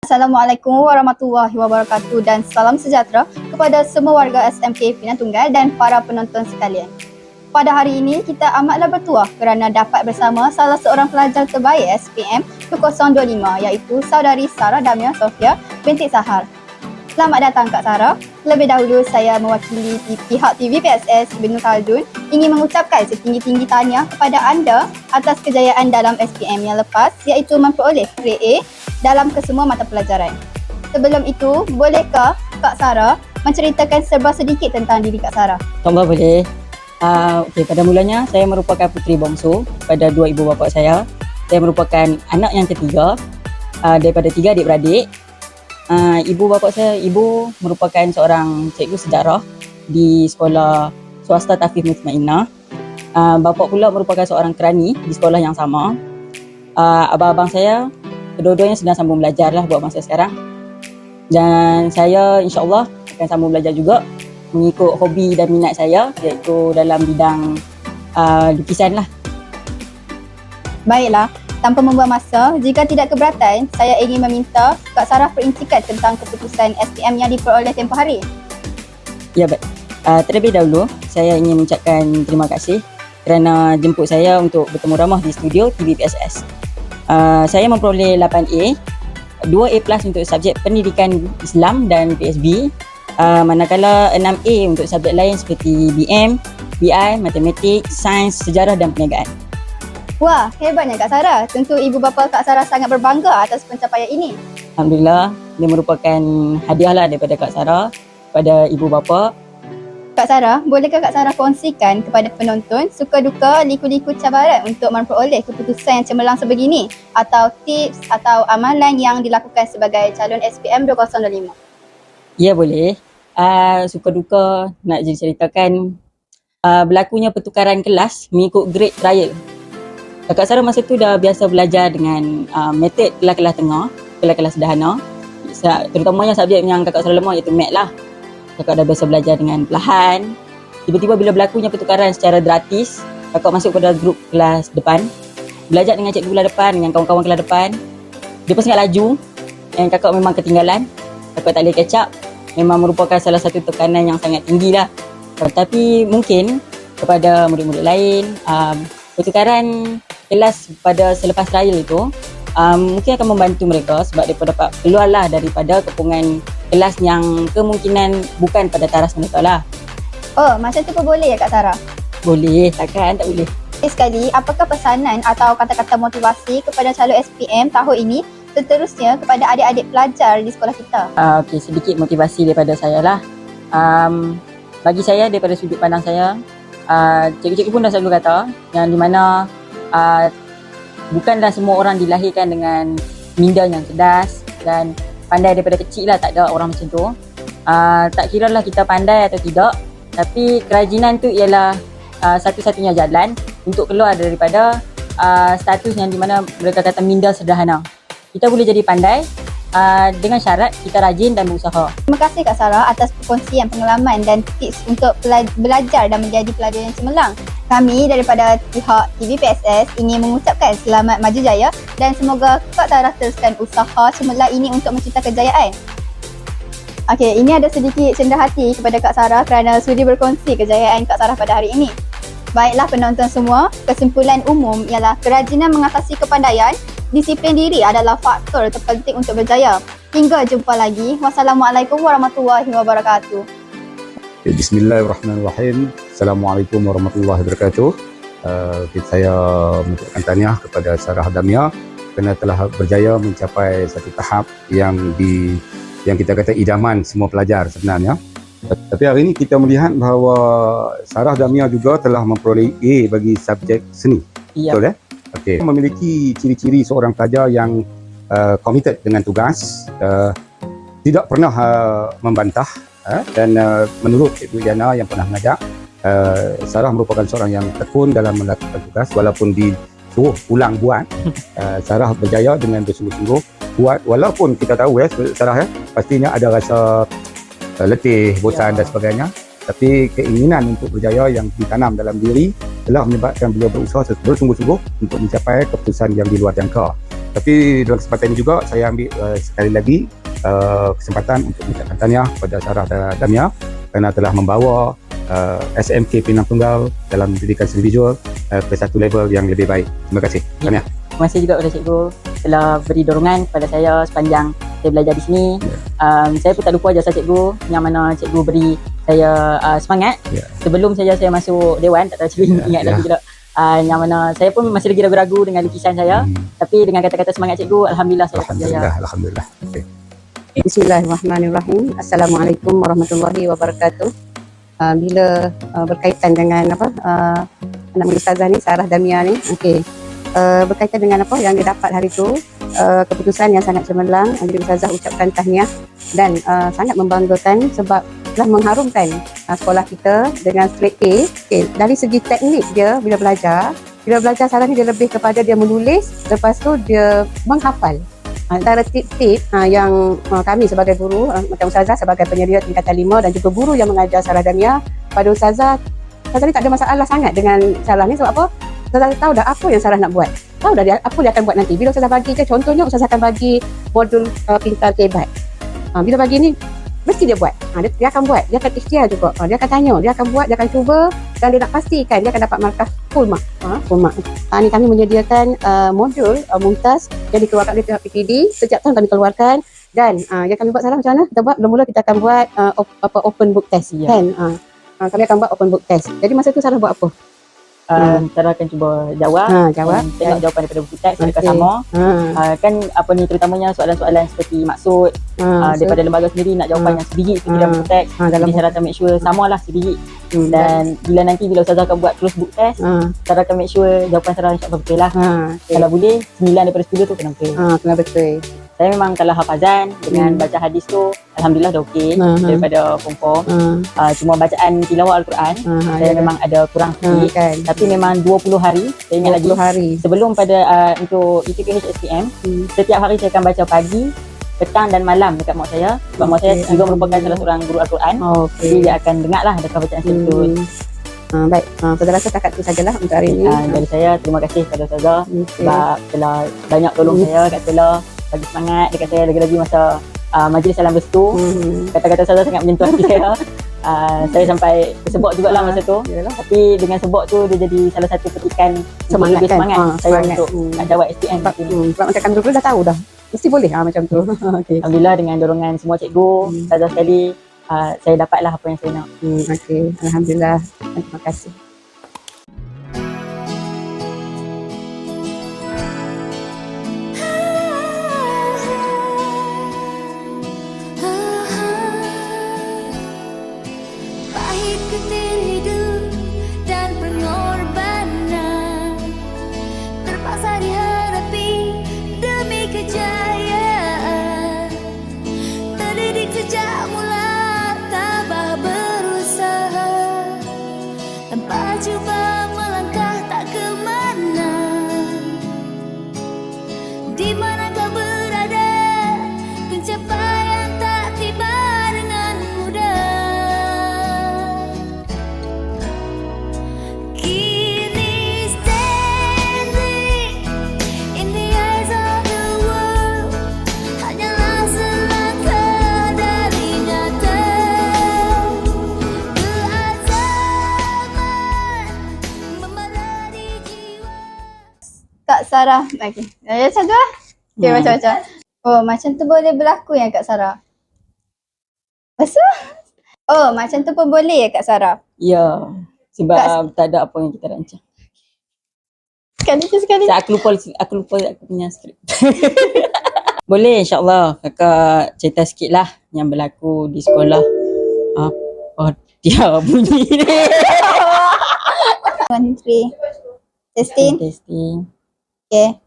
Assalamualaikum warahmatullahi wabarakatuh dan salam sejahtera kepada semua warga SMK Pinang Tunggal dan para penonton sekalian. Pada hari ini kita amatlah bertuah kerana dapat bersama salah seorang pelajar terbaik SPM 2025 iaitu saudari Sarah Damia Sofia binti Sahar. Selamat datang Kak Sarah. Lebih dahulu saya mewakili pihak TVPSS Ibn Khaldun ingin mengucapkan setinggi-tinggi tahniah kepada anda atas kejayaan dalam SPM yang lepas iaitu memperoleh grade A dalam kesemua mata pelajaran. Sebelum itu, bolehkah Kak Sarah menceritakan serba sedikit tentang diri Kak Sarah? Tambah boleh. Pada mulanya saya merupakan puteri bongsu pada dua ibu bapa saya. Saya merupakan anak yang ketiga daripada tiga adik-beradik. Ibu bapa saya, ibu merupakan seorang cikgu sejarah di sekolah swasta Tafiz Mutmainah. Bapa pula merupakan seorang kerani di sekolah yang sama. Abang-abang saya kedua-duanya sedang sambung belajar lah buat masa sekarang. Dan saya insyaAllah akan sambung belajar juga mengikut hobi dan minat saya iaitu dalam bidang lukisan lah. Baiklah, tanpa membuang masa, jika tidak keberatan, saya ingin meminta Kak Sarah perincikan tentang keputusan SPM yang diperoleh tempoh hari. Ya baik. Terlebih dahulu, saya ingin mengucapkan terima kasih kerana jemput saya untuk bertemu ramah di studio TVPSS. Saya memperoleh 8A, 2A plus untuk subjek pendidikan Islam dan PSB, manakala 6A untuk subjek lain seperti BM, BI, matematik, sains, sejarah dan perniagaan. Wah, hebatnya Kak Sarah. Tentu ibu bapa Kak Sarah sangat berbangga atas pencapaian ini. Alhamdulillah, dia merupakan hadiah lah daripada Kak Sarah kepada ibu bapa. Kak Sarah, bolehkah Kak Sarah kongsikan kepada penonton suka duka liku-liku cabaran untuk memperoleh keputusan yang cemerlang sebegini atau tips atau amalan yang dilakukan sebagai calon SPM 2025? Ya boleh. Suka duka nak ceritakan berlakunya pertukaran kelas mengikut grade trial. Kak Sarah masa tu dah biasa belajar dengan metod kelas-kelas tengah, kelas-kelas sederhana. Terutamanya subjek yang Kakak Sarah lemah iaitu math lah. Kakak dah biasa belajar dengan perlahan. Tiba-tiba bila berlakunya pertukaran secara gratis, kakak masuk pada grup kelas depan. Belajar dengan cikgu kelas depan, dengan kawan-kawan kelas depan. Dia pun sangat laju dan kakak memang ketinggalan. Kakak tak boleh catch up. Memang merupakan salah satu tekanan yang sangat tinggi lah. Tetapi mungkin kepada murid-murid lain, pertukaran kelas pada selepas trial itu mungkin akan membantu mereka sebab mereka dapat keluarlah daripada kepungan kelas yang kemungkinan bukan pada taras mereka lah. Oh, macam tu pun boleh ya Kak Sarah? Boleh, takkan tak boleh. Sekali, apakah pesanan atau kata-kata motivasi kepada calon SPM tahun ini seterusnya kepada adik-adik pelajar di sekolah kita? Sedikit motivasi daripada saya lah. Bagi saya, daripada sudut pandang saya, cikgu-cikgu pun dah selalu kata yang di mana bukanlah semua orang dilahirkan dengan minda yang cerdas dan pandai daripada kecil lah, tak ada orang macam tu. Tak kira lah kita pandai atau tidak, tapi kerajinan tu ialah satu-satunya jalan untuk keluar daripada status yang di mana mereka kata minda sederhana. Kita boleh jadi pandai dengan syarat kita rajin dan berusaha. Terima kasih Kak Sarah atas perkongsian pengalaman dan tips untuk belajar dan menjadi pelajar yang cemerlang. Kami daripada pihak TVPSS ingin mengucapkan selamat maju jaya dan semoga Kak Sarah teruskan usaha cemerlang ini untuk mencipta kejayaan. Okey, ini ada sedikit cenderah hati kepada Kak Sarah kerana sudi berkongsi kejayaan Kak Sarah pada hari ini. Baiklah penonton semua, kesimpulan umum ialah kerajinan mengatasi kepandaian, disiplin diri adalah faktor terpenting untuk berjaya. Hingga jumpa lagi. Wassalamualaikum warahmatullahi wabarakatuh. Bismillahirrahmanirrahim. Assalamualaikum warahmatullahi wabarakatuh. Saya mengucapkan tahniah kepada Sarah Damia kerana telah berjaya mencapai satu tahap yang kita kata idaman semua pelajar sebenarnya. Tapi hari ini kita melihat bahawa Sarah Damia juga telah memperoleh A bagi subjek seni. Ya. Betul ya? Okey. Memiliki ciri-ciri seorang pelajar yang committed dengan tugas, tidak pernah membantah dan menurut Cikgu Yana yang pernah mengajar, Sarah merupakan seorang yang tekun dalam melakukan tugas walaupun disuruh ulang buat. Sarah berjaya dengan bersungguh-sungguh buat walaupun kita tahu ya Sarah pastinya ada rasa letih, bosan dan sebagainya, tapi keinginan untuk berjaya yang ditanam dalam diri telah menyebabkan beliau berusaha bersungguh-sungguh untuk mencapai keputusan yang di luar jangka. Tapi dalam kesempatan ini juga saya ambil sekali lagi kesempatan untuk mengucapkan tahniah kepada Sarah dan Damia kerana telah membawa SMK Penang Tunggal dalam pendidikan seni visual ke satu level yang lebih baik. Terima kasih. Tahniah. Terima kasih juga kepada cikgu telah beri dorongan kepada saya sepanjang saya belajar di sini. Saya pun tak lupa jasa cikgu yang mana cikgu beri saya semangat. Sebelum saya masuk Dewan, tak tahu cikgu ingat lagi tidak. Yang mana saya pun masih lagi ragu-ragu dengan lukisan saya. Tapi dengan kata-kata semangat cikgu, Alhamdulillah saya dapat berjaya. Alhamdulillah. Okay. Bismillahirrahmanirrahim. Assalamualaikum warahmatullahi wabarakatuh. Bila berkaitan dengan nama ustazah ni, Sarah Damia ni, berkaitan dengan apa yang dia dapat hari tu, keputusan yang sangat cemerlang. Jadi ustazah ucapkan tahniah dan sangat membanggakan sebab telah mengharumkan sekolah kita dengan straight A. Dari segi teknik dia bila belajar Sarah ni dia lebih kepada dia menulis, lepas tu dia menghafal. Antara tip-tip yang kami sebagai guru, macam ustazah sebagai penyedia tingkatan 5 dan juga guru yang mengajar Sarah Damia, pada ustazah ni tak ada masalah sangat dengan Sarah ni. Sebab apa? Ustazah tahu dah apa yang Sarah nak buat. Tahu dah apa dia akan buat nanti. Bila ustazah bagi je, contohnya ustazah akan bagi modul pintar kebat. Bila bagi ni, mesti dia buat. Dia akan buat. Dia akan ikhtiar juga. Dia akan tanya. Dia akan buat. Dia akan cuba. Dan dia nak pastikan dia akan dapat markah full mark. Full mark. Ni kami menyediakan modul mumtaz yang dikeluarkan oleh pihak PPD. Setiap tahun kami keluarkan. Dan yang kami buat sekarang macam mana? Kita buat, mula-mula kita akan buat open book test. Kan? Kami akan buat open book test. Jadi masa tu Sarah buat apa? Sarah akan cuba jawab. Tengok jawapan daripada buku teks adakah sama. Kan apa ni, terutamanya soalan-soalan seperti maksud daripada lembaga sendiri nak jawapan yang sebiji seperti dalam buku teks. Jadi Sarah akan make sure samalah sebiji. Dan bila ustazah akan buat close book test, Sarah akan make sure jawapan Sarah insya-Allah betul lah. Kalau boleh 9 daripada 10 tu kena betul. Kena betul. Saya memang kalau hafazan dengan baca hadis tu alhamdulillah dah okey daripada form 4. Cuma bacaan tilawah al-Quran saya memang ada kurang sikit. Kan. Tapi memang 20 hari saya ingat lagi hari sebelum pada untuk ITPH SPM, setiap hari saya akan baca pagi, petang dan malam dekat mak saya. Sebab mak saya juga merupakan salah seorang guru Al-Quran. Jadi dia akan dengar lah adakah bacaan saya betul. Baik, saya rasa setakat itu sajalah untuk hari ini. Dari saya terima kasih kepada ustazah sebab telah banyak tolong saya kat sekolah, bagi semangat dekat saya lagi-lagi masa majlis salam restu. Kata-kata ustazah sangat menyentuh hati saya. Saya sampai sebok jugalah masa tu. Tapi dengan sebok tu dia jadi salah satu petikan Semangat lebih kan? semangat saya untuk nak jawab SPM. Sebab macam kami dulu dah tahu dah. Mesti boleh macam tu. Alhamdulillah dengan dorongan semua cikgu, ustazah sekali, saya dapatlah apa yang saya nak. Alhamdulillah. Terima kasih. Pahit getir hidup dan pengorbanan terpaksa dihadapi demi kejayaan. Terdidik sejak mula, tabah berusaha tanpa cuba melangkah tak kemana. Di mana kau berada, pencapaian tak tiba dengan mudah. Kini standing in the eyes of the world, hanyalah selangkah dari nyata. Keazaman membara di jiwa. Kak Sarah. Okey. Ya macam tu lah. Okey, macam-macam. Oh, macam tu boleh berlaku ya Kak Sarah? Masa? Oh, macam tu pun boleh ya Kak Sarah? Ya, sebab tak ada apa yang kita rancang. Sekali tu sekali. Aku lupa aku punya skrip. Boleh insya-Allah. Kakak cerita sikit lah yang berlaku di sekolah. Apa dia bunyi ni? 1, 2, 3. Testing. Testing. Okay.